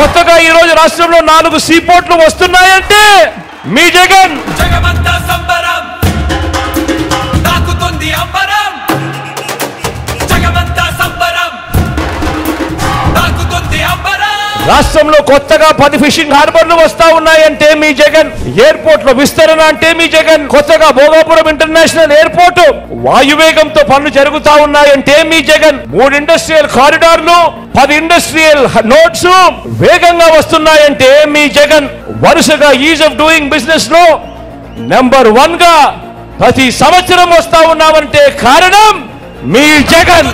కొత్తగా ఈ రోజు రాష్ట్రంలో 4 సీపోర్ట్లు వస్తున్నాయంటే మీ జగన్. జగమంతా సంబరం తాకుతుంది అంబరం, జగమంతా సంబరం తాకుతుంది అంబరం. రాష్ట్రంలో కొత్తగా 10 ఫిషింగ్ హార్బర్లు వస్తా ఉన్నాయంటే మీ జగన్. ఎయిర్పోర్ట్ లో విస్తరణ అంటే మీ జగన్. కొత్తగా భోగాపురం ఇంటర్నేషనల్ ఎయిర్పోర్ట్ వాయువేగంతో పనులు జరుగుతా ఉన్నాయంటే మీ జగన్. 3 ఇండస్ట్రియల్ కారిడార్లు, 10 ఇండస్ట్రియల్ నోట్స్ వేగంగా వస్తున్నాయంటే మీ జగన్. వరుసగా ఈజ్ ఆఫ్ డూయింగ్ బిజినెస్ లో నెంబర్ 1 గా ప్రతి సంవత్సరం వస్తా ఉన్నామంటే కారణం మీ జగన్.